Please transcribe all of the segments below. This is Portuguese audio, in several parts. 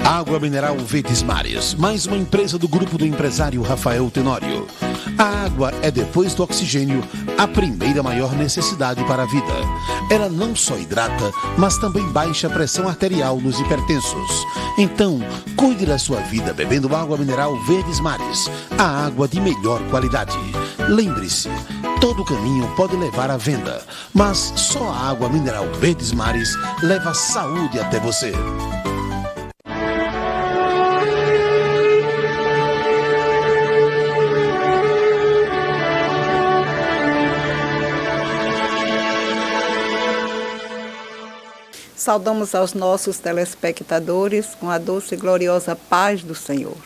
Água mineral Verdes Mares, mais uma empresa do grupo do empresário Rafael Tenório. A água é, depois do oxigênio, a primeira maior necessidade para a vida. Ela não só hidrata, mas também baixa a pressão arterial nos hipertensos. Então, cuide da sua vida bebendo água mineral Verdes Mares, a água de melhor qualidade. Lembre-se, todo caminho pode levar à venda, mas só a água mineral Verdes Mares leva saúde até você. Saudamos aos nossos telespectadores com a doce e gloriosa paz do Senhor.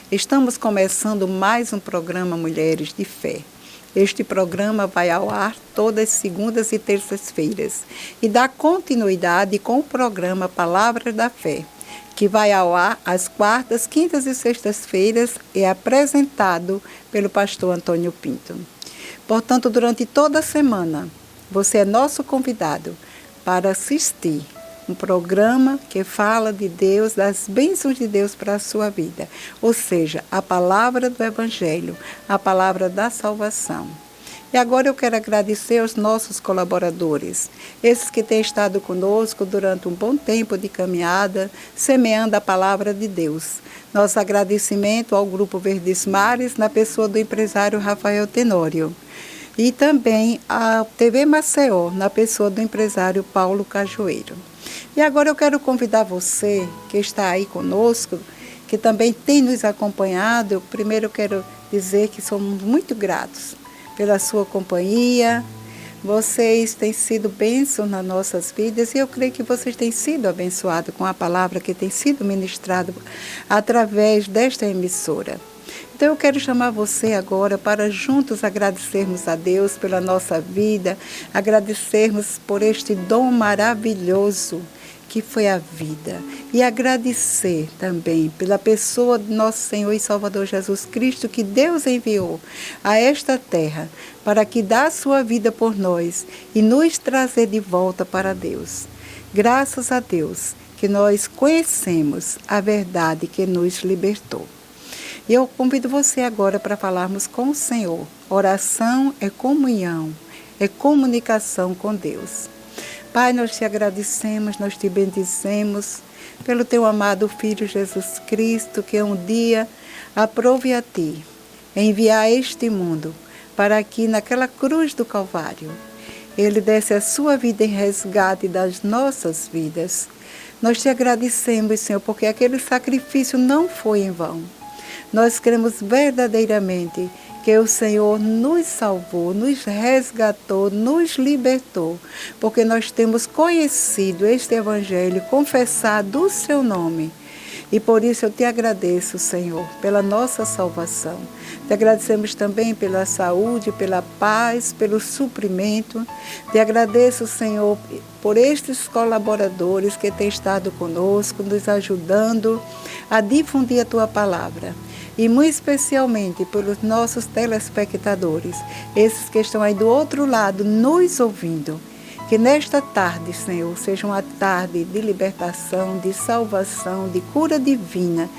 Estamos começando mais um programa Mulheres de Fé. Este programa vai ao ar todas as segundas e terças-feiras e dá continuidade com o programa Palavras da Fé, que vai ao ar às quartas, quintas e sextas-feiras e é apresentado pelo pastor Antônio Pinto. Portanto, durante toda a semana, você é nosso convidado para assistir um programa que fala de Deus, das bênçãos de Deus para a sua vida. Ou seja, a palavra do Evangelho, a palavra da salvação. E agora eu quero agradecer aos nossos colaboradores, esses que têm estado conosco durante um bom tempo de caminhada, semeando a palavra de Deus. Nosso agradecimento ao Grupo Verdes Mares, na pessoa do empresário Rafael Tenório. E também à TV Maceió, na pessoa do empresário Paulo Cajueiro. E agora eu quero convidar você, que está aí conosco, que também tem nos acompanhado. Eu primeiro quero dizer que somos muito gratos pela sua companhia. Vocês têm sido bênçãos nas nossas vidas e eu creio que vocês têm sido abençoados com a palavra que tem sido ministrada através desta emissora. Então eu quero chamar você agora para juntos agradecermos a Deus pela nossa vida, agradecermos por este dom maravilhoso que foi a vida e agradecer também pela pessoa de nosso Senhor e Salvador Jesus Cristo que Deus enviou a esta terra para que dê a sua vida por nós e nos trazer de volta para Deus. Graças a Deus que nós conhecemos a verdade que nos libertou. E eu convido você agora para falarmos com o Senhor. Oração é comunhão, é comunicação com Deus. Pai, nós te agradecemos, nós te bendizemos pelo teu amado Filho Jesus Cristo, que um dia aprove a ti enviar a este mundo para que naquela cruz do Calvário ele desse a sua vida em resgate das nossas vidas. Nós te agradecemos, Senhor, porque aquele sacrifício não foi em vão. Nós cremos verdadeiramente que o Senhor nos salvou, nos resgatou, nos libertou, porque nós temos conhecido este Evangelho, confessado o seu nome. E por isso eu te agradeço, Senhor, pela nossa salvação. Te agradecemos também pela saúde, pela paz, pelo suprimento. Te agradeço, Senhor, por estes colaboradores que têm estado conosco, nos ajudando a difundir a tua palavra. E muito especialmente pelos nossos telespectadores, esses que estão aí do outro lado nos ouvindo. Que nesta tarde, Senhor, seja uma tarde de libertação, de salvação, de cura divina.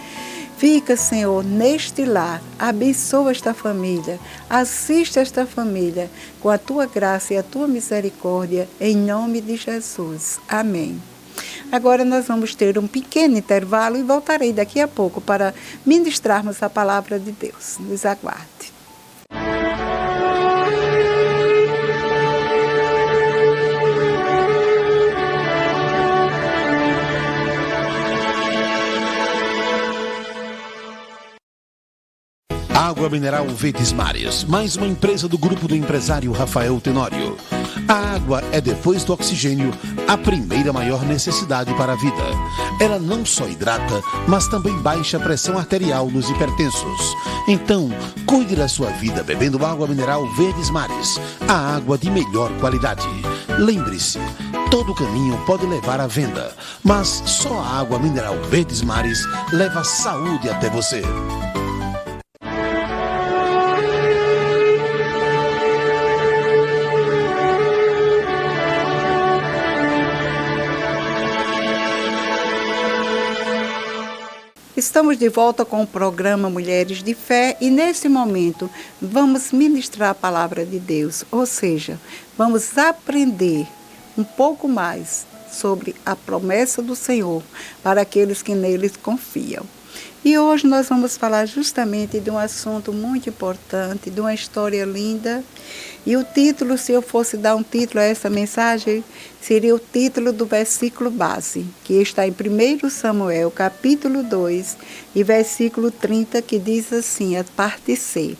Fica, Senhor, neste lar, abençoa esta família, assiste esta família com a tua graça e a tua misericórdia, em nome de Jesus. Amém. Agora nós vamos ter um pequeno intervalo e voltarei daqui a pouco para ministrarmos a palavra de Deus. Nos aguarde. Água mineral Verdes Mares, mais uma empresa do grupo do empresário Rafael Tenório. A água é, depois do oxigênio, a primeira maior necessidade para a vida. Ela não só hidrata, mas também baixa a pressão arterial nos hipertensos. Então, cuide da sua vida bebendo água mineral Verdes Mares, a água de melhor qualidade. Lembre-se, todo caminho pode levar à venda, mas só a água mineral Verdes Mares leva saúde até você. Estamos de volta com o programa Mulheres de Fé e nesse momento vamos ministrar a palavra de Deus, ou seja, vamos aprender um pouco mais sobre a promessa do Senhor para aqueles que neles confiam. E hoje nós vamos falar justamente de um assunto muito importante, de uma história linda. E o título, se eu fosse dar um título a essa mensagem, seria o título do versículo base, que está em 1 Samuel, capítulo 2, e versículo 30, que diz assim, a parte C.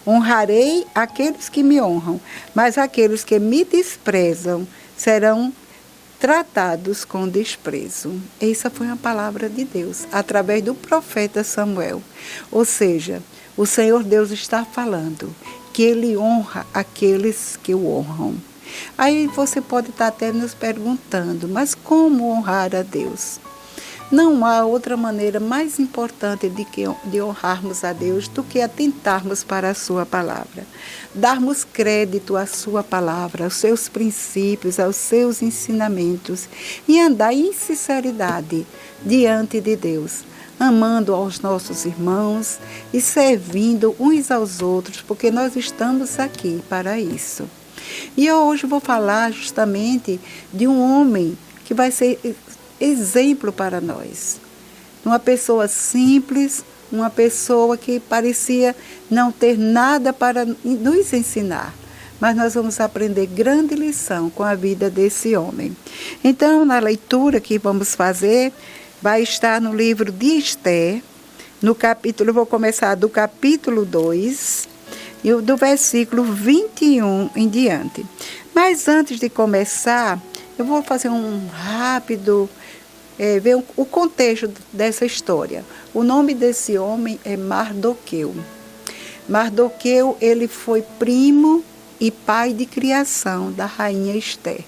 Honrarei aqueles que me honram, mas aqueles que me desprezam serão tratados com desprezo. Essa foi a palavra de Deus, através do profeta Samuel. Ou seja, o Senhor Deus está falando que Ele honra aqueles que o honram. Aí você pode estar até nos perguntando, mas como honrar a Deus? Não há outra maneira mais importante de honrarmos a Deus do que atentarmos para a sua palavra. Darmos crédito à sua palavra, aos seus princípios, aos seus ensinamentos e andar em sinceridade diante de Deus, amando aos nossos irmãos e servindo uns aos outros, porque nós estamos aqui para isso. E hoje vou falar justamente de um homem que vai ser exemplo para nós. Uma pessoa simples, uma pessoa que parecia não ter nada para nos ensinar. Mas nós vamos aprender grande lição com a vida desse homem. Então, na leitura que vamos fazer, vai estar no livro de Esther, no capítulo, vou começar do capítulo 2, e do versículo 21 em diante. Mas antes de começar, eu vou fazer um rápido, ver o contexto dessa história. O nome desse homem é Mardoqueu. Mardoqueu, ele foi primo e pai de criação da rainha Esther.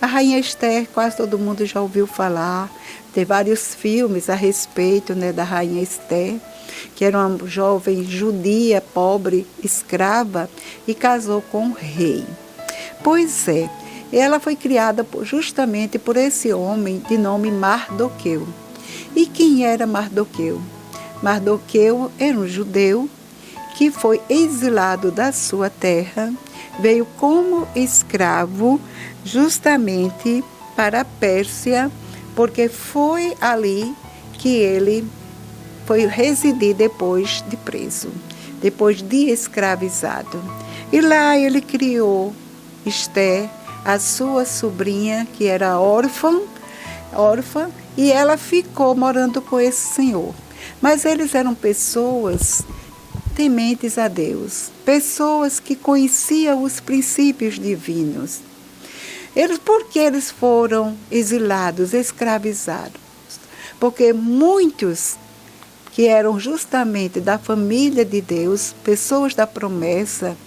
A rainha Esther, quase todo mundo já ouviu falar, tem vários filmes a respeito, né, da rainha Esther, que era uma jovem judia, pobre, escrava, e casou com um rei. Pois é, ela foi criada justamente por esse homem de nome Mardoqueu. E quem era Mardoqueu? Mardoqueu era um judeu que foi exilado da sua terra, veio como escravo justamente para a Pérsia, porque foi ali que ele foi residir depois de preso, depois de escravizado. E lá ele criou Esther, a sua sobrinha, que era órfã, e ela ficou morando com esse senhor. Mas eles eram pessoas tementes a Deus, pessoas que conheciam os princípios divinos. Por que eles foram exilados, escravizados? Porque muitos que eram justamente da família de Deus, pessoas da promessa,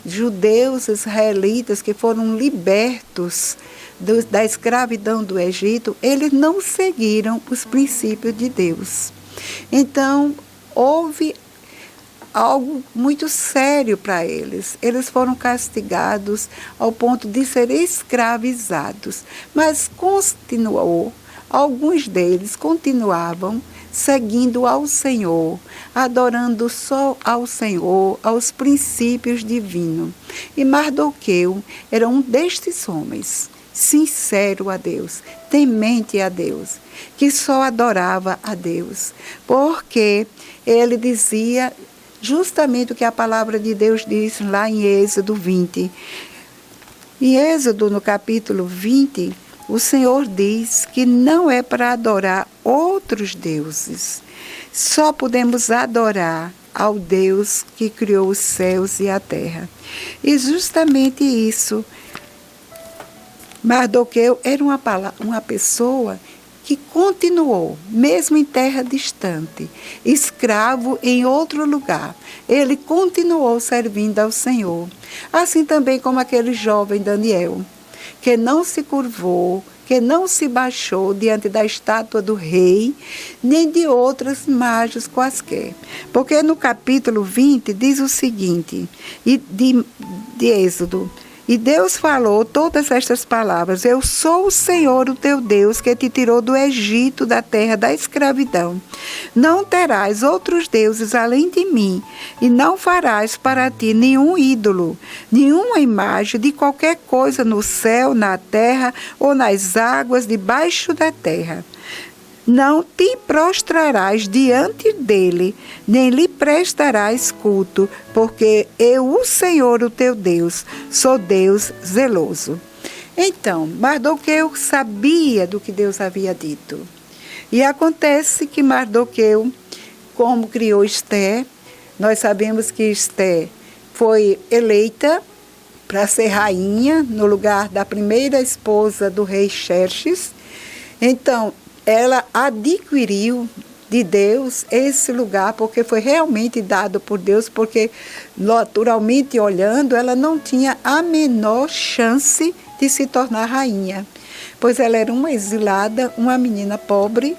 judeus, israelitas que foram libertos da escravidão do Egito, eles não seguiram os princípios de Deus. Então, houve algo muito sério para eles. Eles foram castigados ao ponto de serem escravizados. Mas alguns deles continuavam seguindo ao Senhor, adorando só ao Senhor, aos princípios divinos. E Mardoqueu era um destes homens, sincero a Deus, temente a Deus, que só adorava a Deus, porque ele dizia justamente o que a palavra de Deus diz lá em Êxodo 20. Em Êxodo, no capítulo 20, o Senhor diz que não é para adorar outros deuses. Só podemos adorar ao Deus que criou os céus e a terra. E justamente isso, Mardoqueu era uma pessoa que continuou, mesmo em terra distante, escravo em outro lugar. Ele continuou servindo ao Senhor. Assim também como aquele jovem Daniel, que não se curvou, que não se baixou diante da estátua do rei, nem de outras imagens quaisquer. Porque no capítulo 20 diz o seguinte, de Êxodo, E Deus falou todas estas palavras: eu sou o Senhor, o teu Deus, que te tirou do Egito, da terra da escravidão. Não terás outros deuses além de mim, e não farás para ti nenhum ídolo, nenhuma imagem de qualquer coisa no céu, na terra ou nas águas debaixo da terra. Não te prostrarás diante dele, nem lhe prestarás culto, porque eu, o Senhor, o teu Deus, sou Deus zeloso. Então, Mardoqueu sabia do que Deus havia dito. E acontece que Mardoqueu, como criou Esther, nós sabemos que Esther foi eleita para ser rainha no lugar da primeira esposa do rei Xerxes. Então, ela adquiriu de Deus esse lugar, porque foi realmente dado por Deus, porque naturalmente olhando, ela não tinha a menor chance de se tornar rainha, pois ela era uma exilada, uma menina pobre,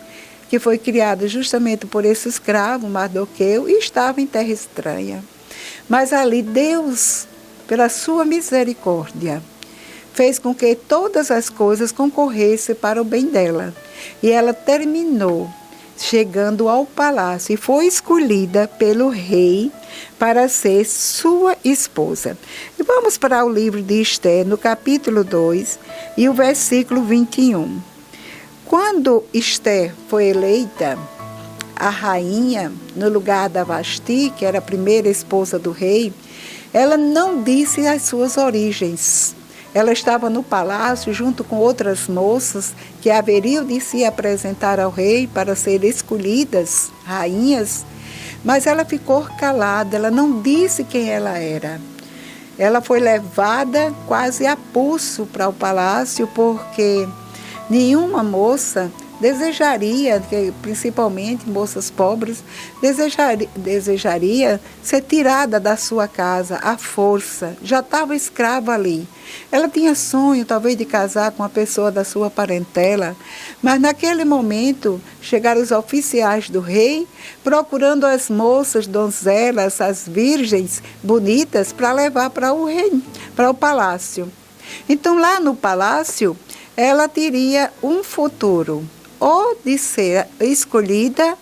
que foi criada justamente por esse escravo, Mardoqueu, e estava em terra estranha. Mas ali Deus, pela sua misericórdia, fez com que todas as coisas concorressem para o bem dela. E ela terminou chegando ao palácio e foi escolhida pelo rei para ser sua esposa. E vamos para o livro de Esther, no capítulo 2 e o versículo 21. Quando Esther foi eleita a rainha no lugar da Vasti, que era a primeira esposa do rei, ela não disse as suas origens. Ela estava no palácio junto com outras moças que haveriam de se apresentar ao rei para serem escolhidas rainhas, mas ela ficou calada, ela não disse quem ela era. Ela foi levada quase a pulso para o palácio, porque nenhuma moça desejaria, principalmente moças pobres, desejaria ser tirada da sua casa à força. Já estava escrava ali. Ela tinha sonho, talvez, de casar com uma pessoa da sua parentela, mas naquele momento chegaram os oficiais do rei, procurando as moças, donzelas, as virgens bonitas, para levar para o rei, para o palácio. Então, lá no palácio, ela teria um futuro, ou de ser escolhida,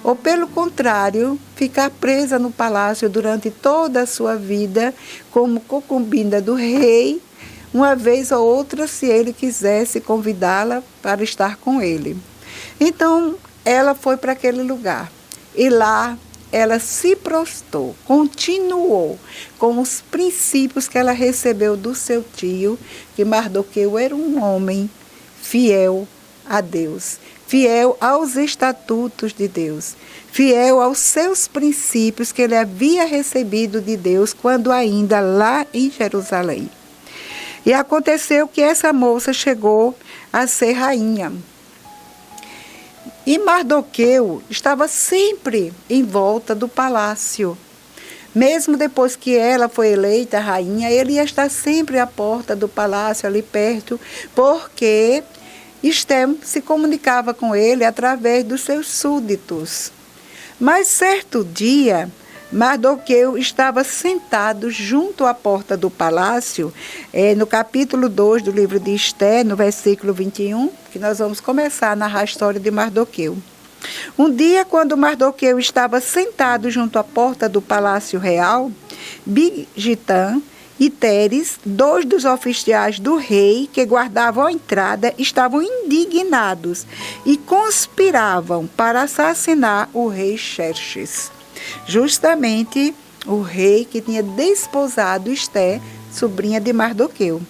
ou pelo contrário, ficar presa no palácio durante toda a sua vida, como concubina do rei, uma vez ou outra, se ele quisesse convidá-la para estar com ele. Então, ela foi para aquele lugar, e lá ela se prostrou, continuou com os princípios que ela recebeu do seu tio, que Mardoqueu era um homem fiel a Deus, fiel aos estatutos de Deus, fiel aos seus princípios que ele havia recebido de Deus quando ainda lá em Jerusalém. E aconteceu que essa moça chegou a ser rainha. E Mardoqueu estava sempre em volta do palácio. Mesmo depois que ela foi eleita rainha, ele ia estar sempre à porta do palácio, ali perto, porque Esther se comunicava com ele através dos seus súditos. Mas certo dia, Mardoqueu estava sentado junto à porta do palácio, no capítulo 2 do livro de Esther, no versículo 21, que nós vamos começar a narrar a história de Mardoqueu. Um dia, quando Mardoqueu estava sentado junto à porta do palácio real, Bigitã e Teres, dois dos oficiais do rei que guardavam a entrada, estavam indignados e conspiravam para assassinar o rei Xerxes. Justamente o rei que tinha desposado Esther, sobrinha de Mardoqueu.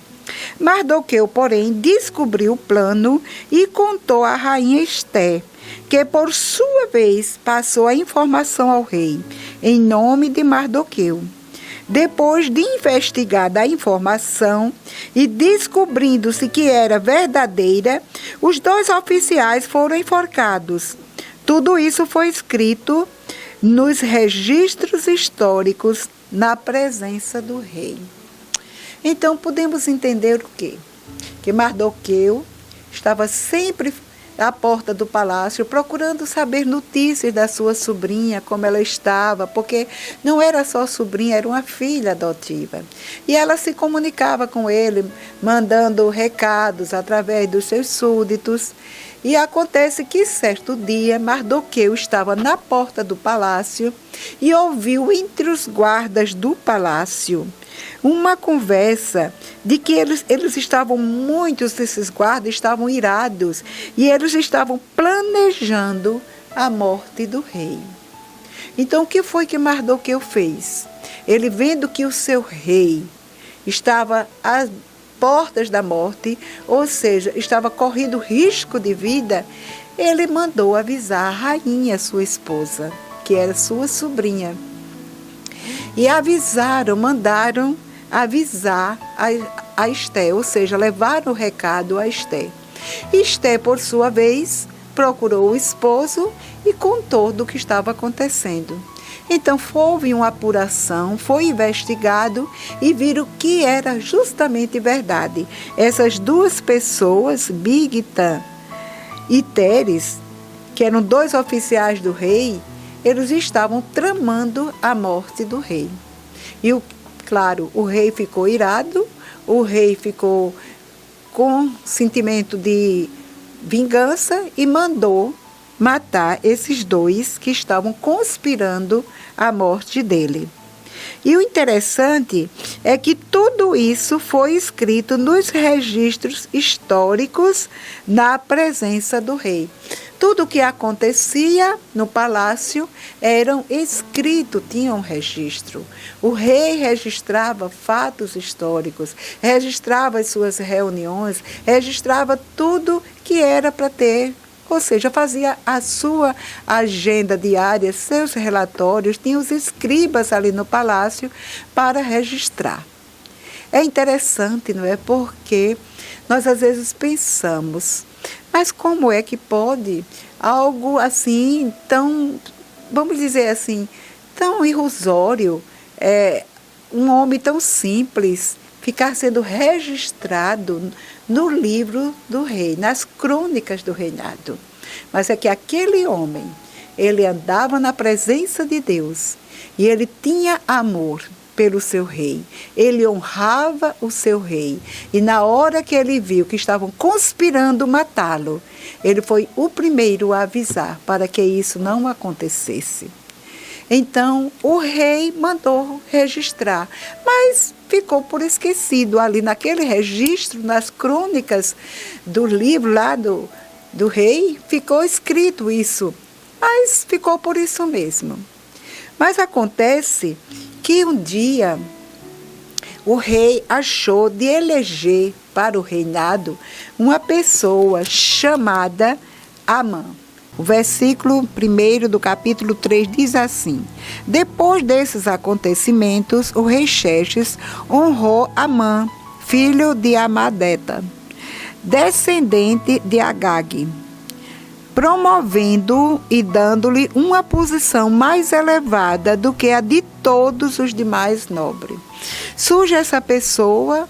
Mardoqueu, porém, descobriu o plano e contou à rainha Esther, que por sua vez passou a informação ao rei, em nome de Mardoqueu. Depois de investigar a informação e descobrindo-se que era verdadeira, os dois oficiais foram enforcados. Tudo isso foi escrito nos registros históricos na presença do rei. Então, podemos entender o quê? Que Mardoqueu estava sempre à porta do palácio, procurando saber notícias da sua sobrinha, como ela estava, porque não era só sobrinha, era uma filha adotiva. E ela se comunicava com ele, mandando recados através dos seus súditos. E acontece que certo dia Mardoqueu estava na porta do palácio e ouviu entre os guardas do palácio uma conversa de que eles estavam, muitos desses guardas estavam irados e eles estavam planejando a morte do rei. Então o que foi que Mardoqueu fez? Ele, vendo que o seu rei estava às portas da morte, ou seja, estava correndo risco de vida, ele mandou avisar a rainha, sua esposa, que era sua sobrinha. E mandaram avisar a Esté, ou seja, levaram o recado a Esté. Esté, por sua vez, procurou o esposo e contou do que estava acontecendo. Então, houve uma apuração, foi investigado e viram que era justamente verdade. Essas duas pessoas, Bigtan e Teres, que eram 2 oficiais do rei, eles estavam tramando a morte do rei. E, claro, o rei ficou irado, o rei ficou com sentimento de vingança e mandou matar esses 2 que estavam conspirando a morte dele. E o interessante é que tudo isso foi escrito nos registros históricos na presença do rei. Tudo o que acontecia no palácio eram escrito, tinha um registro. O rei registrava fatos históricos, registrava as suas reuniões, registrava tudo que era para ter. Ou seja, fazia a sua agenda diária, seus relatórios, tinha os escribas ali no palácio para registrar. É interessante, não é? Porque nós às vezes pensamos, mas como é que pode algo assim tão, vamos dizer assim, tão irrisório, um homem tão simples, ficar sendo registrado no livro do rei, nas crônicas do reinado. Mas é que aquele homem, ele andava na presença de Deus e ele tinha amor pelo seu rei. Ele honrava o seu rei. E na hora que ele viu que estavam conspirando matá-lo, ele foi o primeiro a avisar para que isso não acontecesse. Então, o rei mandou registrar, mas ficou por esquecido ali naquele registro, nas crônicas do livro lá do rei, ficou escrito isso, mas ficou por isso mesmo. Mas acontece que um dia o rei achou de eleger para o reinado uma pessoa chamada Amã. O versículo 1 do capítulo 3 diz assim: Depois desses acontecimentos, o rei Xerxes honrou Amã, filho de Amadeta, descendente de Agag, promovendo e dando-lhe uma posição mais elevada do que a de todos os demais nobres. Surge essa pessoa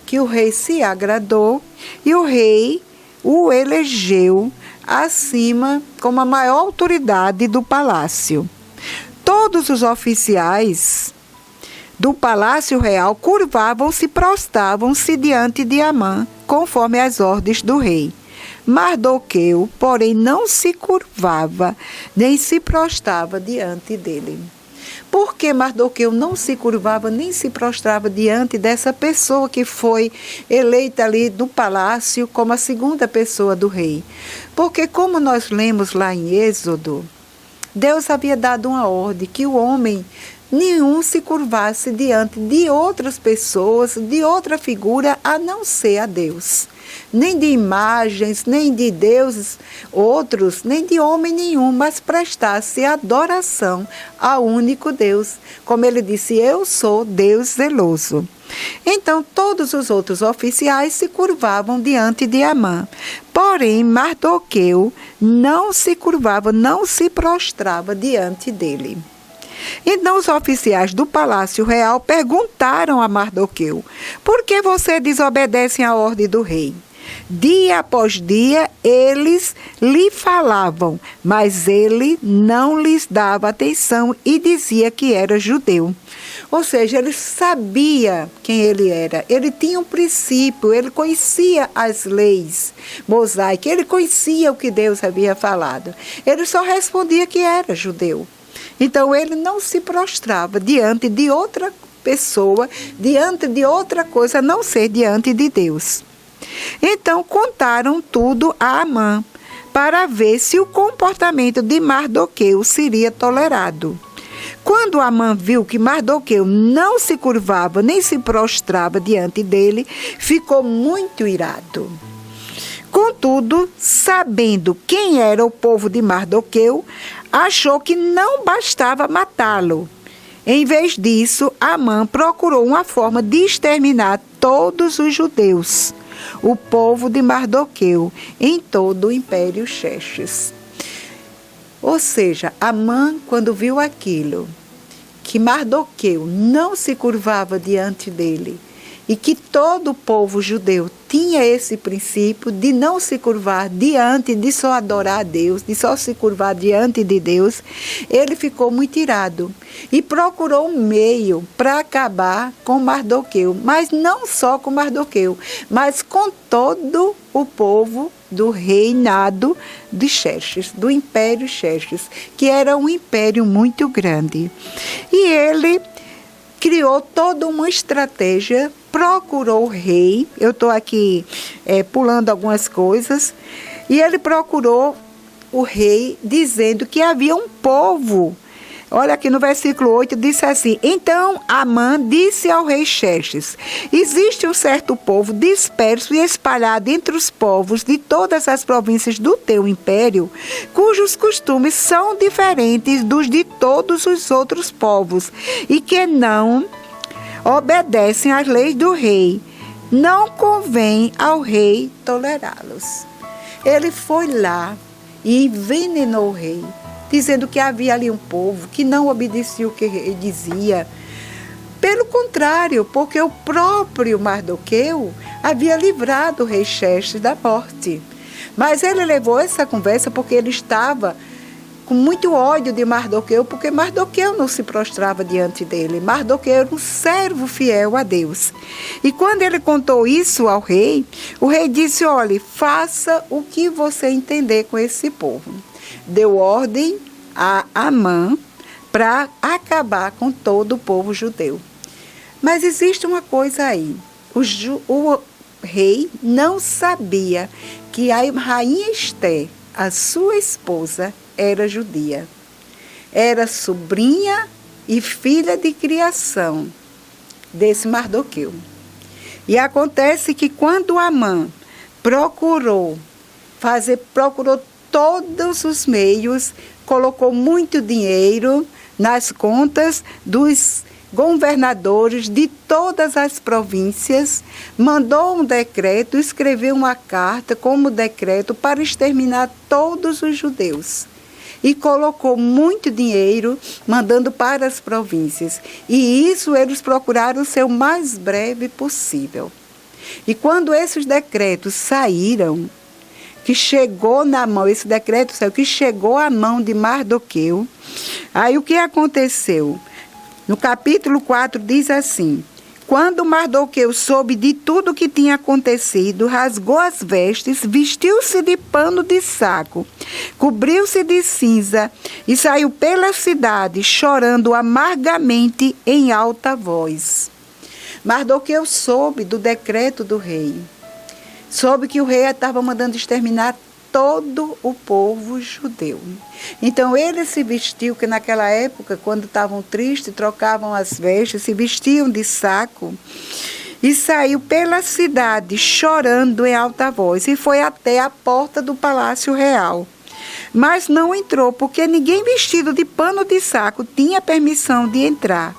que o rei se agradou e o rei o elegeu acima como a maior autoridade do palácio. Todos os oficiais do palácio real curvavam-se e prostravam-se diante de Amã, conforme as ordens do rei. Mardoqueu, porém, não se curvava, nem se prostrava diante dele. Por que Mardoqueu não se curvava nem se prostrava diante dessa pessoa que foi eleita ali do palácio como a segunda pessoa do rei? Porque, como nós lemos lá em Êxodo, Deus havia dado uma ordem que o homem nenhum se curvasse diante de outras pessoas, de outra figura, a não ser a Deus. Nem de imagens, nem de deuses outros, nem de homem nenhum, mas prestasse adoração ao único Deus. Como ele disse, eu sou Deus zeloso. Então, todos os outros oficiais se curvavam diante de Amã. Porém, Mardoqueu não se curvava, não se prostrava diante dele. Então os oficiais do palácio real perguntaram a Mardoqueu: por que você desobedece à ordem do rei? Dia após dia eles lhe falavam, mas ele não lhes dava atenção e dizia que era judeu. Ou seja, ele sabia quem ele era, ele tinha um princípio, ele conhecia as leis mosaicas, ele conhecia o que Deus havia falado. Ele só respondia que era judeu. Então ele não se prostrava diante de outra pessoa, diante de outra coisa, a não ser diante de Deus. Então contaram tudo a Amã, para ver se o comportamento de Mardoqueu seria tolerado. Quando Amã viu que Mardoqueu não se curvava nem se prostrava diante dele, ficou muito irado. Contudo, sabendo quem era o povo de Mardoqueu, achou que não bastava matá-lo. Em vez disso, Amã procurou uma forma de exterminar todos os judeus, o povo de Mardoqueu, em todo o Império Xerxes. Ou seja, Amã, quando viu aquilo, que Mardoqueu não se curvava diante dele, e que todo o povo judeu tinha esse princípio de não se curvar diante, de só adorar a Deus, de só se curvar diante de Deus, ele ficou muito irado e procurou um meio para acabar com Mardoqueu, mas não só com Mardoqueu, mas com todo o povo do reinado de Xerxes, do Império Xerxes, que era um império muito grande. E ele criou toda uma estratégia, procurou o rei, eu estou aqui pulando algumas coisas, e ele procurou o rei dizendo que havia um povo. Olha aqui no versículo 8, disse assim: então Amã disse ao rei Xerxes: existe um certo povo disperso e espalhado entre os povos de todas as províncias do teu império, cujos costumes são diferentes dos de todos os outros povos, e que não obedecem às leis do rei. Não convém ao rei tolerá-los. Ele foi lá e envenenou o rei, dizendo que havia ali um povo que não obedecia o que ele dizia. Pelo contrário, porque o próprio Mardoqueu havia livrado o rei Xerxes da morte. Mas ele levou essa conversa porque ele estava com muito ódio de Mardoqueu, porque Mardoqueu não se prostrava diante dele. Mardoqueu era um servo fiel a Deus. E quando ele contou isso ao rei, o rei disse: olhe, faça o que você entender com esse povo. Deu ordem a Amã para acabar com todo o povo judeu. Mas existe uma coisa aí. O rei não sabia que a rainha Ester, a sua esposa, era judia. Era sobrinha e filha de criação desse Mardoqueu. E acontece que quando Amã procurou todos os meios, colocou muito dinheiro nas contas dos governadores de todas as províncias, mandou um decreto, escreveu uma carta como decreto para exterminar todos os judeus. E colocou muito dinheiro mandando para as províncias. E isso eles procuraram ser o mais breve possível. E quando esses decretos saíram, que chegou na mão, esse decreto saiu, que chegou à mão de Mardoqueu, aí o que aconteceu? No capítulo 4 diz assim: quando Mardoqueu soube de tudo o que tinha acontecido, rasgou as vestes, vestiu-se de pano de saco, cobriu-se de cinza e saiu pela cidade, chorando amargamente em alta voz. Mardoqueu soube do decreto do rei. Soube que o rei estava mandando exterminar todo o povo judeu. Então ele se vestiu, que naquela época, quando estavam tristes, trocavam as vestes, se vestiam de saco, e saiu pela cidade chorando em alta voz, e foi até a porta do palácio real. Mas não entrou, porque ninguém vestido de pano de saco tinha permissão de entrar.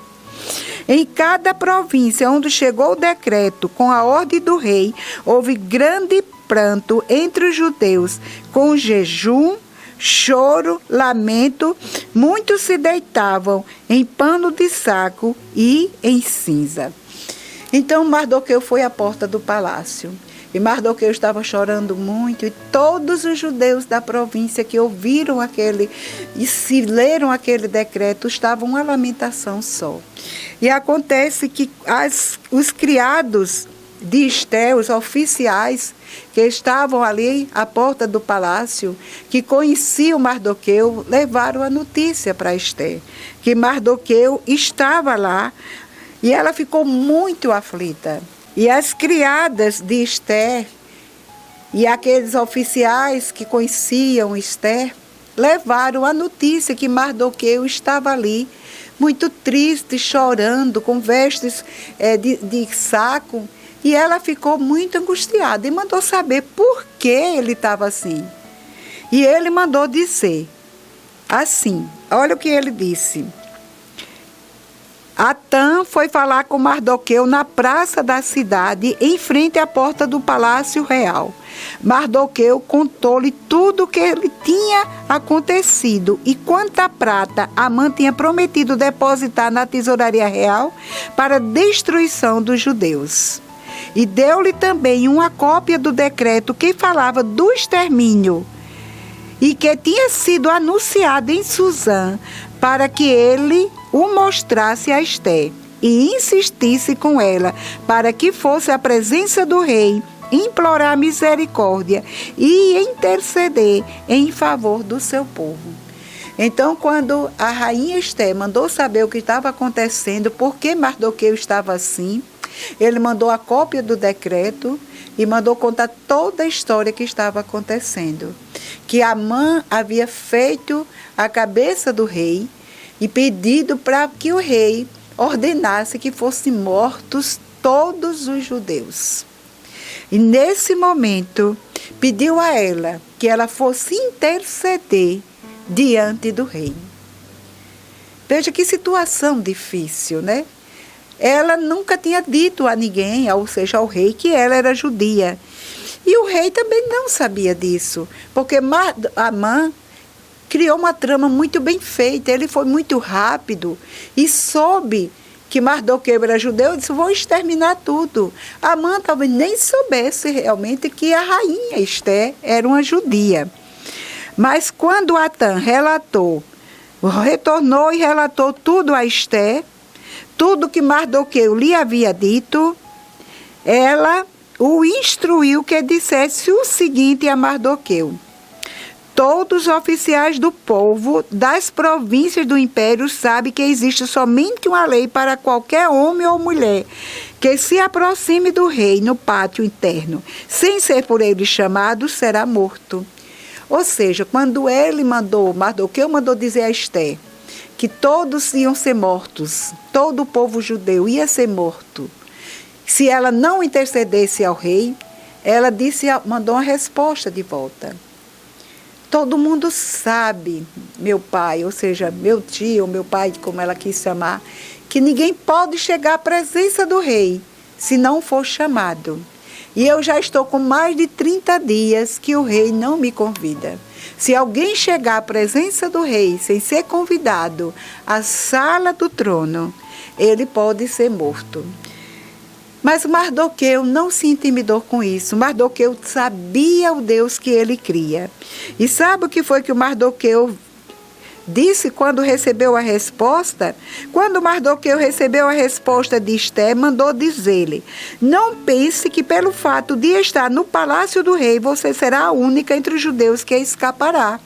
Em cada província onde chegou o decreto com a ordem do rei, houve grande pranto entre os judeus, com jejum, choro, lamento. Muitos se deitavam em pano de saco e em cinza. Então Mardoqueu foi à porta do palácio. E Mardoqueu estava chorando muito, e todos os judeus da província que ouviram e se leram aquele decreto, estavam uma lamentação só. E acontece que os criados de Esté, os oficiais que estavam ali à porta do palácio, que conheciam Mardoqueu, levaram a notícia para Esté, que Mardoqueu estava lá, e ela ficou muito aflita. E as criadas de Esté e aqueles oficiais que conheciam Esté levaram a notícia que Mardoqueu estava ali, muito triste, chorando, com vestes de saco. E ela ficou muito angustiada e mandou saber por que ele estava assim. E ele mandou dizer assim, olha o que ele disse. Atã foi falar com Mardoqueu na praça da cidade, em frente à porta do palácio real. Mardoqueu contou-lhe tudo o que lhe tinha acontecido e quanta prata Amã tinha prometido depositar na tesouraria real para a destruição dos judeus. E deu-lhe também uma cópia do decreto que falava do extermínio e que tinha sido anunciado em Suzã, para que ele o mostrasse a Esté e insistisse com ela para que fosse à presença do rei implorar misericórdia e interceder em favor do seu povo. Então, quando a rainha Esté mandou saber o que estava acontecendo, por que Mardoqueu estava assim, ele mandou a cópia do decreto e mandou contar toda a história que estava acontecendo. Que Amã havia feito a cabeça do rei e pedido para que o rei ordenasse que fossem mortos todos os judeus. E nesse momento pediu a ela que ela fosse interceder diante do rei. Veja que situação difícil, né? Ela nunca tinha dito a ninguém, ou seja, ao rei, que ela era judia. E o rei também não sabia disso, porque Amã criou uma trama muito bem feita, ele foi muito rápido e soube que Mardoqueu era judeu, disse, vou exterminar tudo. Amã talvez nem soubesse realmente que a rainha Esté era uma judia. Mas quando Atã retornou e relatou tudo a Esté, tudo que Mardoqueu lhe havia dito, ela o instruiu que dissesse o seguinte a Mardoqueu. Todos os oficiais do povo das províncias do império sabem que existe somente uma lei para qualquer homem ou mulher que se aproxime do rei no pátio interno, sem ser por ele chamado, será morto. Ou seja, quando Mardoqueu mandou dizer a Esté que todos iam ser mortos, todo o povo judeu ia ser morto, se ela não intercedesse ao rei, ela mandou uma resposta de volta. Todo mundo sabe, meu pai, ou seja, meu tio, meu pai, como ela quis chamar, que ninguém pode chegar à presença do rei se não for chamado. E eu já estou com mais de 30 dias que o rei não me convida. Se alguém chegar à presença do rei sem ser convidado à sala do trono, ele pode ser morto. Mas Mardoqueu não se intimidou com isso. Mardoqueu sabia o Deus que ele cria. E sabe o que foi que o Mardoqueu disse quando recebeu a resposta? Quando Mardoqueu recebeu a resposta de Esté, mandou dizer-lhe, não pense que pelo fato de estar no palácio do rei, você será a única entre os judeus que escapará.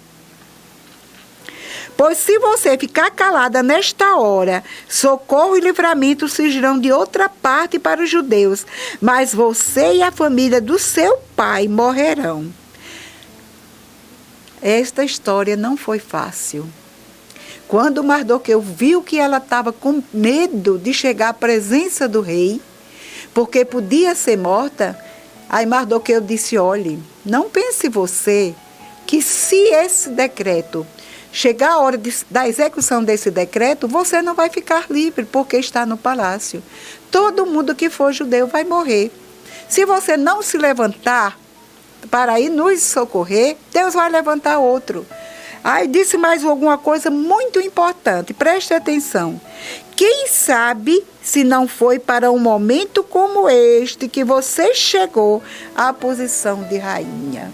Pois se você ficar calada nesta hora, socorro e livramento surgirão de outra parte para os judeus, mas você e a família do seu pai morrerão. Esta história não foi fácil. Quando Mardoqueu viu que ela estava com medo de chegar à presença do rei, porque podia ser morta, aí Mardoqueu disse, olhe, não pense você que se esse decreto chegar a hora da execução desse decreto, você não vai ficar livre, porque está no palácio. Todo mundo que for judeu vai morrer. Se você não se levantar para ir nos socorrer, Deus vai levantar outro. Aí disse mais alguma coisa muito importante, preste atenção. quem sabe se não foi para um momento como este que você chegou à posição de rainha.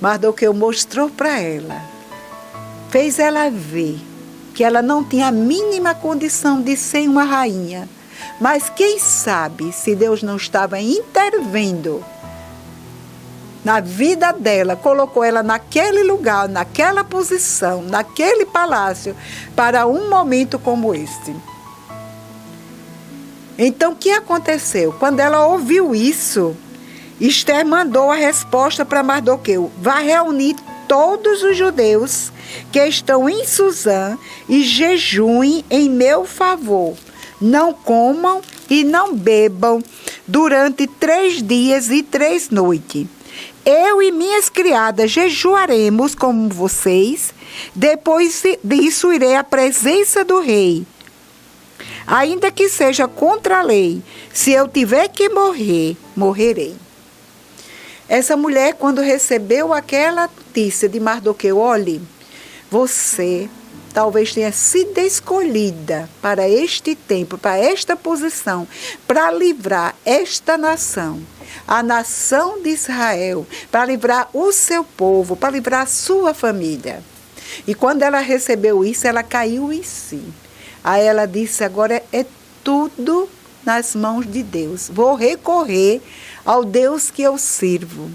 Mardoqueu mostrou para ela, fez ela ver que ela não tinha a mínima condição de ser uma rainha. Mas quem sabe se Deus não estava intervindo na vida dela, colocou ela naquele lugar, naquela posição, naquele palácio, para um momento como este. Então, o que aconteceu? Quando ela ouviu isso, Esther mandou a resposta para Mardoqueu: vá reunir todos os judeus que estão em Suzã e jejuem em meu favor. Não comam e não bebam durante 3 dias e 3 noites. Eu e minhas criadas jejuaremos como vocês. Depois disso irei à presença do rei. Ainda que seja contra a lei, se eu tiver que morrer, morrerei. Essa mulher, quando recebeu aquela notícia de Mardoqueu, olhe, você talvez tenha sido escolhida para este tempo, para esta posição, para livrar esta nação, a nação de Israel, para livrar o seu povo, para livrar a sua família. E quando ela recebeu isso, ela caiu em si. Aí ela disse, agora é tudo nas mãos de Deus. Vou recorrer ao Deus que eu sirvo,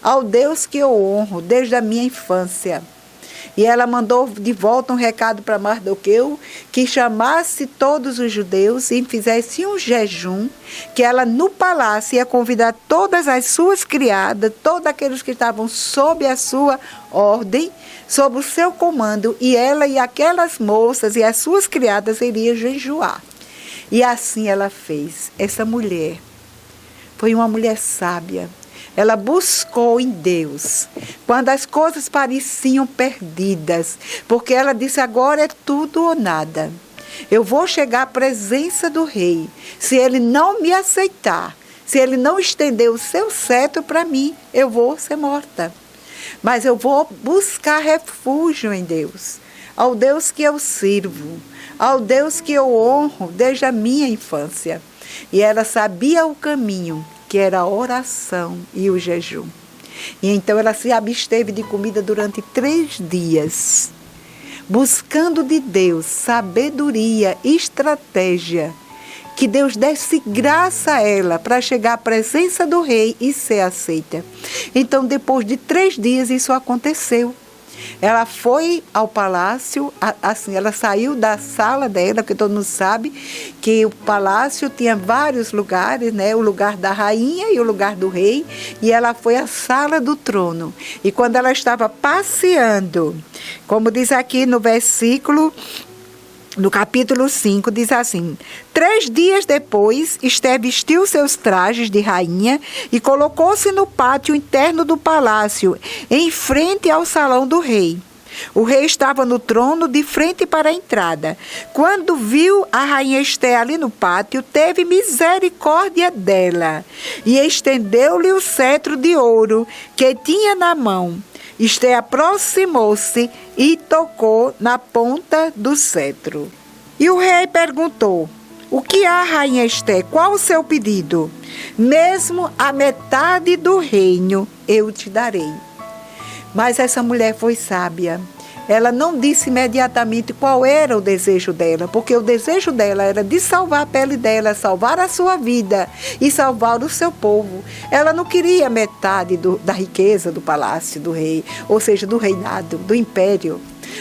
ao Deus que eu honro desde a minha infância. E ela mandou de volta um recado para Mardoqueu, que chamasse todos os judeus e fizesse um jejum, que ela no palácio ia convidar todas as suas criadas, todos aqueles que estavam sob a sua ordem, sob o seu comando, e ela e aquelas moças e as suas criadas iriam jejuar. E assim ela fez. Essa mulher foi uma mulher sábia. Ela buscou em Deus, quando as coisas pareciam perdidas, porque ela disse, agora é tudo ou nada. Eu vou chegar à presença do rei. Se ele não me aceitar, se ele não estender o seu cetro para mim, eu vou ser morta. Mas eu vou buscar refúgio em Deus, ao Deus que eu sirvo, ao Deus que eu honro desde a minha infância. E ela sabia o caminho, que era a oração e o jejum. E então ela se absteve de comida durante 3 dias, buscando de Deus sabedoria, estratégia, que Deus desse graça a ela para chegar à presença do rei e ser aceita. Então, depois de 3 dias, isso aconteceu. Ela foi ao palácio, assim, ela saiu da sala dela, porque todo mundo sabe que o palácio tinha vários lugares, né? O lugar da rainha e o lugar do rei, e ela foi à sala do trono. E quando ela estava passeando, como diz aqui no versículo, no capítulo 5, diz assim: 3 dias depois, Esther vestiu seus trajes de rainha e colocou-se no pátio interno do palácio, em frente ao salão do rei. O rei estava no trono, de frente para a entrada. Quando viu a rainha Esther ali no pátio, teve misericórdia dela e estendeu-lhe o cetro de ouro que tinha na mão. Esther aproximou-se e tocou na ponta do cetro. E o rei perguntou: o que há, rainha Esther? Qual o seu pedido? Mesmo a metade do reino eu te darei. Mas essa mulher foi sábia. Ela não disse imediatamente qual era o desejo dela, porque o desejo dela era de salvar a pele dela, salvar a sua vida e salvar o seu povo. Ela não queria metade da riqueza do palácio do rei, ou seja, do reinado, do império.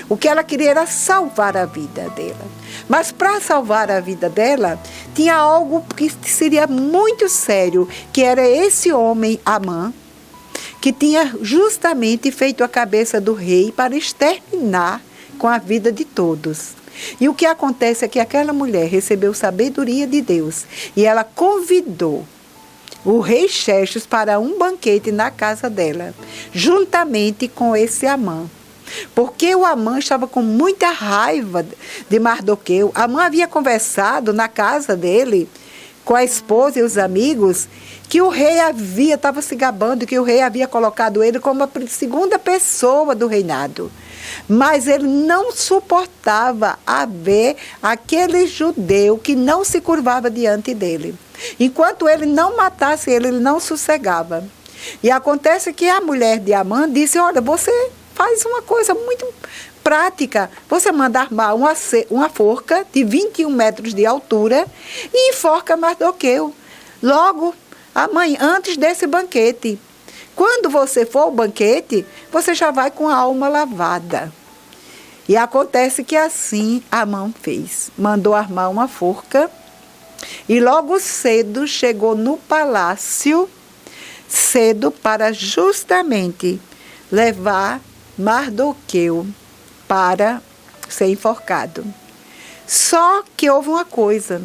O que ela queria era salvar a vida dela. Mas para salvar a vida dela, tinha algo que seria muito sério, que era esse homem, Amã, que tinha justamente feito a cabeça do rei para exterminar com a vida de todos. E o que acontece é que aquela mulher recebeu sabedoria de Deus e ela convidou o rei Xerxes para um banquete na casa dela, juntamente com esse Amã. Porque o Amã estava com muita raiva de Mardoqueu. Amã havia conversado na casa dele com a esposa e os amigos, que o rei estava se gabando, que o rei havia colocado ele como a segunda pessoa do reinado. Mas ele não suportava a ver aquele judeu que não se curvava diante dele. Enquanto ele não matasse ele não sossegava. E acontece que a mulher de Amã disse, olha, você faz uma coisa muito prática. Você manda armar uma forca de 21 metros de altura e enforca Mardoqueu. Logo, amanhã, antes desse banquete. Quando você for ao banquete, você já vai com a alma lavada. E acontece que assim Amã fez. Mandou armar uma forca e logo cedo chegou no palácio, cedo para justamente levar Mardoqueu para ser enforcado. Só que houve uma coisa.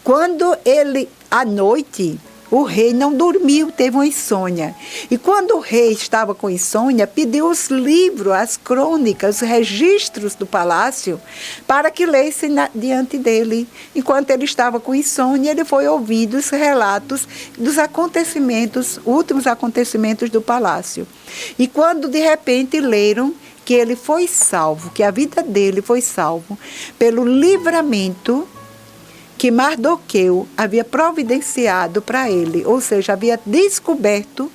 Quando ele, à noite, o rei não dormiu, teve uma insônia. E quando o rei estava com insônia, pediu os livros, as crônicas, os registros do palácio, para que lesse diante dele. Enquanto ele estava com insônia, ele foi ouvindo os relatos dos acontecimentos, últimos acontecimentos do palácio. E quando de repente leram que ele foi salvo, que a vida dele foi salvo pelo livramento que Mardoqueu havia providenciado para ele, ou seja, havia descoberto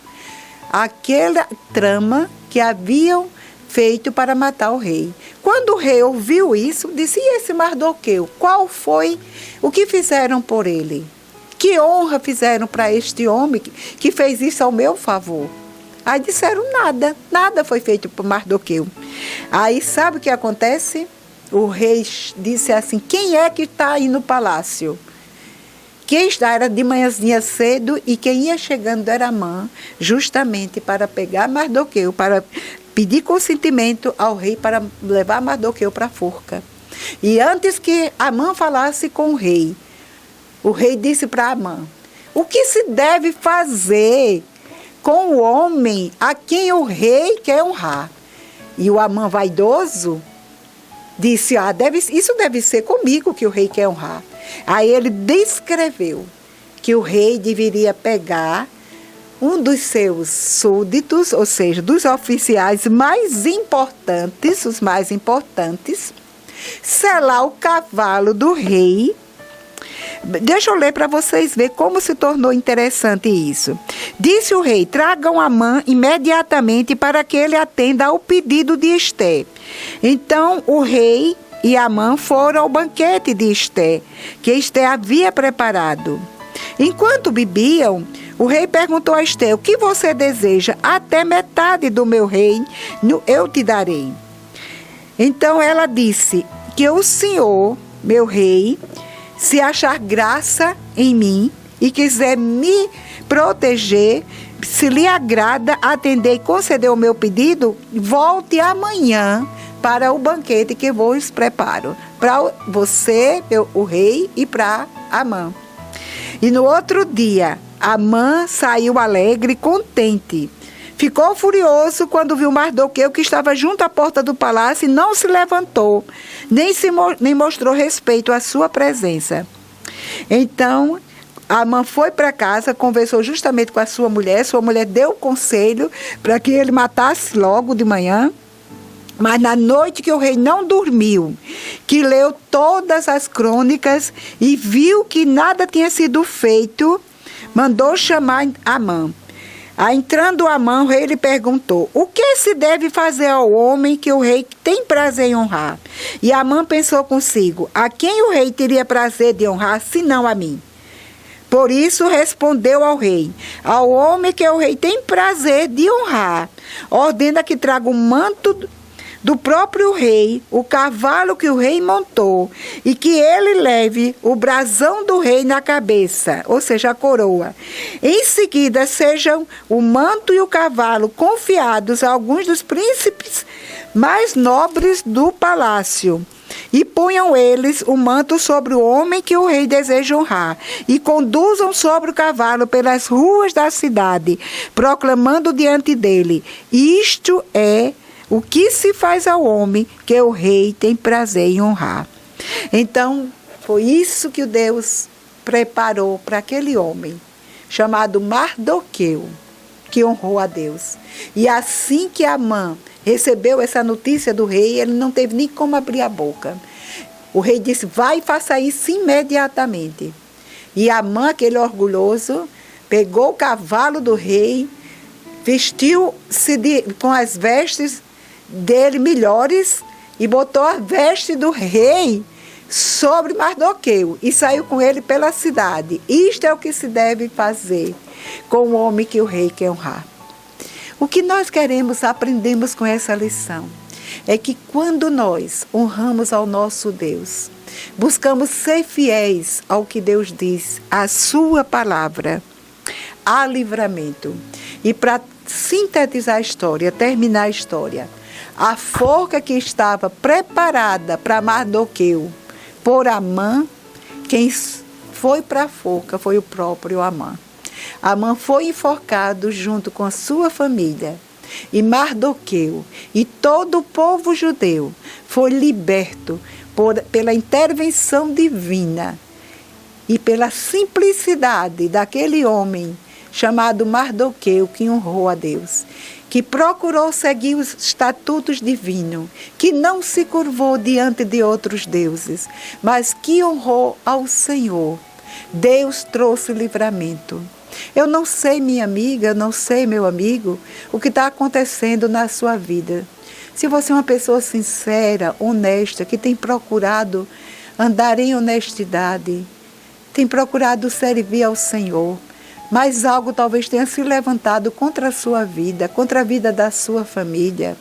aquela trama que haviam feito para matar o rei. Quando o rei ouviu isso, disse, e esse Mardoqueu, qual foi o que fizeram por ele? Que honra fizeram para este homem que fez isso ao meu favor? Aí disseram nada foi feito por Mardoqueu. Aí sabe o que acontece? O rei disse assim, quem é que está aí no palácio? Quem está era de manhãzinha cedo e quem ia chegando era Amã, justamente para pegar Mardoqueu, para pedir consentimento ao rei para levar Mardoqueu para a forca. E antes que Amã falasse com o rei disse para Amã, o que se deve fazer com o homem a quem o rei quer honrar? E o Amã vaidoso disse, isso deve ser comigo que o rei quer honrar. Aí ele descreveu que o rei deveria pegar um dos seus súditos, ou seja, dos oficiais mais importantes, os mais importantes, selar o cavalo do rei. Deixa eu ler para vocês verem como se tornou interessante isso. Disse o rei, tragam Amã imediatamente para que ele atenda ao pedido de Esté. Então o rei e Amã foram ao banquete de Esté, que Esté havia preparado. Enquanto bebiam, o rei perguntou a Esté, o que você deseja? Até metade do meu reino eu te darei. Então ela disse, que o senhor, meu rei, se achar graça em mim e quiser me proteger, se lhe agrada atender e conceder o meu pedido, volte amanhã para o banquete que vos preparo, para você, o rei, e para Amã. E no outro dia, Amã saiu alegre e contente. Ficou furioso quando viu Mardoqueu, que estava junto à porta do palácio, e não se levantou, nem mostrou respeito à sua presença. Então, Amã foi para casa, conversou justamente com a sua mulher deu conselho para que ele matasse logo de manhã. Mas na noite que o rei não dormiu, que leu todas as crônicas e viu que nada tinha sido feito, mandou chamar Amã. Aí, entrando Amã, o rei lhe perguntou, o que se deve fazer ao homem que o rei tem prazer em honrar? E Amã pensou consigo, a quem o rei teria prazer de honrar, senão a mim? Por isso respondeu ao rei, ao homem que o rei tem prazer de honrar, ordena que traga um manto do próprio rei, o cavalo que o rei montou, e que ele leve o brasão do rei na cabeça, ou seja, a coroa. Em seguida, sejam o manto e o cavalo confiados a alguns dos príncipes mais nobres do palácio, e ponham eles o manto sobre o homem que o rei deseja honrar, e conduzam sobre o cavalo pelas ruas da cidade, proclamando diante dele, isto é o que se faz ao homem que o rei tem prazer em honrar. Então, foi isso que Deus preparou para aquele homem, chamado Mardoqueu. que honrou a Deus. E assim que Amã recebeu essa notícia do rei, ele não teve nem como abrir a boca. O rei disse, vai e faça isso imediatamente. E Amã, aquele orgulhoso, pegou o cavalo do rei, vestiu-se com as vestes dele melhores e botou a veste do rei sobre Mardoqueu e saiu com ele pela cidade. Isto é o que se deve fazer com o homem que o rei quer honrar. O que nós queremos, aprendemos com essa lição, é que quando nós honramos ao nosso Deus, buscamos ser fiéis ao que Deus diz, à sua palavra, há livramento. E para sintetizar a história, terminar a história, a forca que estava preparada para Mardoqueu por Amã, quem foi para a forca foi o próprio Amã. Amã foi enforcado junto com a sua família. E Mardoqueu e todo o povo judeu foi liberto pela intervenção divina e pela simplicidade daquele homem chamado Mardoqueu, que honrou a Deus, que procurou seguir os estatutos divinos, que não se curvou diante de outros deuses, mas que honrou ao Senhor. Deus trouxe livramento. Eu não sei, minha amiga, eu não sei, meu amigo, o que está acontecendo na sua vida. Se você é uma pessoa sincera, honesta, que tem procurado andar em honestidade, tem procurado servir ao Senhor, mas algo talvez tenha se levantado contra a sua vida, contra a vida da sua família.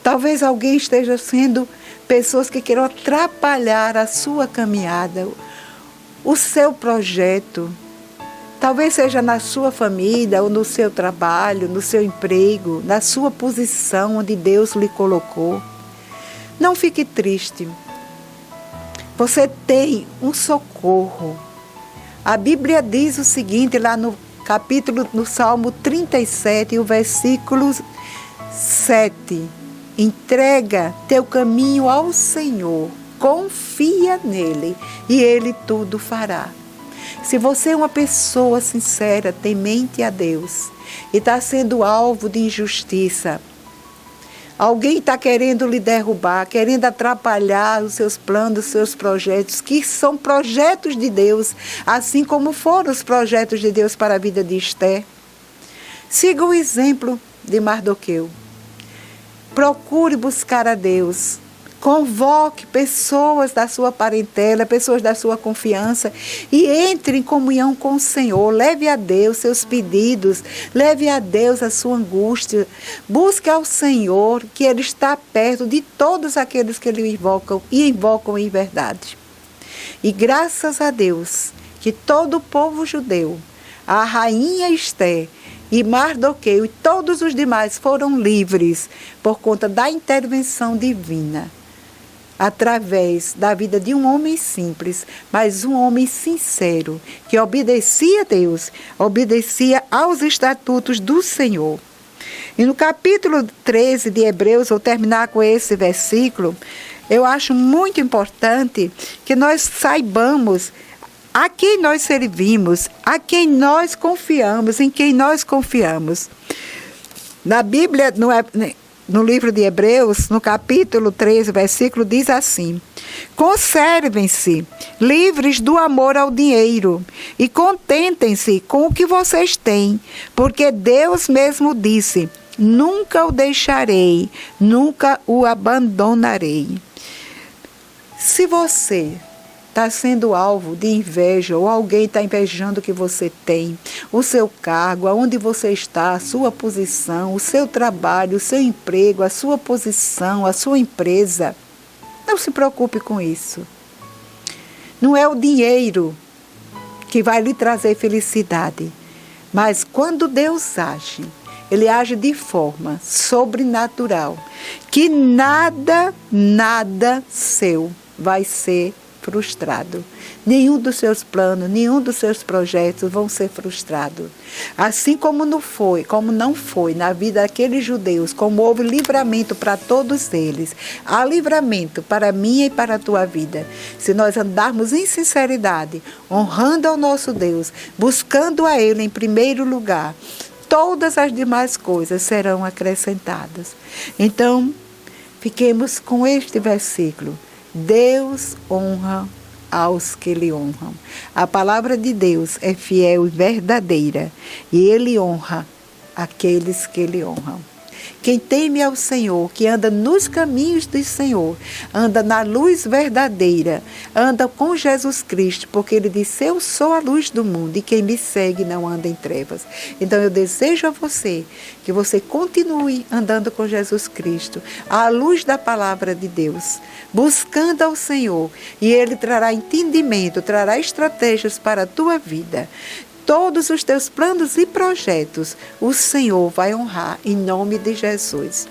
Talvez alguém esteja sendo pessoas que queiram atrapalhar a sua caminhada, o seu projeto. Talvez seja na sua família, ou no seu trabalho, no seu emprego, na sua posição onde Deus lhe colocou. Não fique triste. Você tem um socorro. A Bíblia diz o seguinte, lá no Salmo 37, o versículo 7. Entrega teu caminho ao Senhor, confia nele e ele tudo fará. Se você é uma pessoa sincera, temente a Deus, e está sendo alvo de injustiça, alguém está querendo lhe derrubar, querendo atrapalhar os seus planos, os seus projetos, que são projetos de Deus, assim como foram os projetos de Deus para a vida de Esther. Siga o exemplo de Mardoqueu. Procure buscar a Deus. Convoque pessoas da sua parentela, pessoas da sua confiança e entre em comunhão com o Senhor. Leve a Deus seus pedidos, leve a Deus a sua angústia. Busque ao Senhor, que Ele está perto de todos aqueles que Ele invocam e invocam em verdade. E graças a Deus que todo o povo judeu, a rainha Esther e Mardoqueu e todos os demais foram livres por conta da intervenção divina, através da vida de um homem simples, mas um homem sincero, que obedecia a Deus, obedecia aos estatutos do Senhor. E no capítulo 13 de Hebreus, vou terminar com esse versículo, eu acho muito importante que nós saibamos a quem nós servimos, a quem nós confiamos, em quem nós confiamos. Na Bíblia, no livro de Hebreus, no capítulo 13, versículo, diz assim: conservem-se livres do amor ao dinheiro e contentem-se com o que vocês têm, porque Deus mesmo disse, nunca o deixarei, nunca o abandonarei. Se você está sendo alvo de inveja, ou alguém está invejando o que você tem, o seu cargo, aonde você está, a sua posição, o seu trabalho, o seu emprego, a sua posição, a sua empresa, não se preocupe com isso. Não é o dinheiro que vai lhe trazer felicidade, mas quando Deus age, Ele age de forma sobrenatural, que nada seu vai ser frustrado. Nenhum dos seus planos, nenhum dos seus projetos vão ser frustrados. Assim como não foi na vida daqueles judeus, como houve livramento para todos eles, há livramento para mim e para a tua vida. Se nós andarmos em sinceridade, honrando ao nosso Deus, buscando a Ele em primeiro lugar, todas as demais coisas serão acrescentadas. Então, fiquemos com este versículo. Deus honra aos que lhe honram. A palavra de Deus é fiel e verdadeira, e Ele honra aqueles que lhe honram. Quem teme ao Senhor, que anda nos caminhos do Senhor, anda na luz verdadeira, anda com Jesus Cristo, porque Ele disse, eu sou a luz do mundo e quem me segue não anda em trevas. Então eu desejo a você que você continue andando com Jesus Cristo, à luz da palavra de Deus, buscando ao Senhor, e Ele trará entendimento, trará estratégias para a tua vida. Todos os teus planos e projetos, o Senhor vai honrar em nome de Jesus.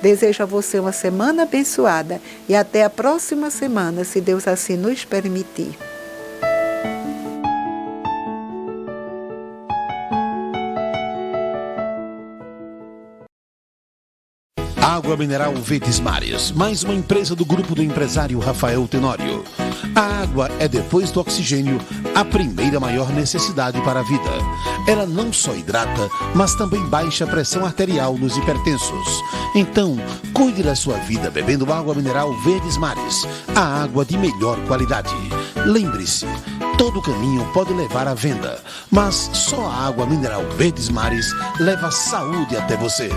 Desejo a você uma semana abençoada e até a próxima semana, se Deus assim nos permitir. Água mineral Verdes Mares, mais uma empresa do grupo do empresário Rafael Tenório. A água é, depois do oxigênio, a primeira maior necessidade para a vida. Ela não só hidrata, mas também baixa a pressão arterial nos hipertensos. Então, cuide da sua vida bebendo água mineral Verdes Mares, a água de melhor qualidade. Lembre-se, todo caminho pode levar à venda, mas só a água mineral Verdes Mares leva saúde até você.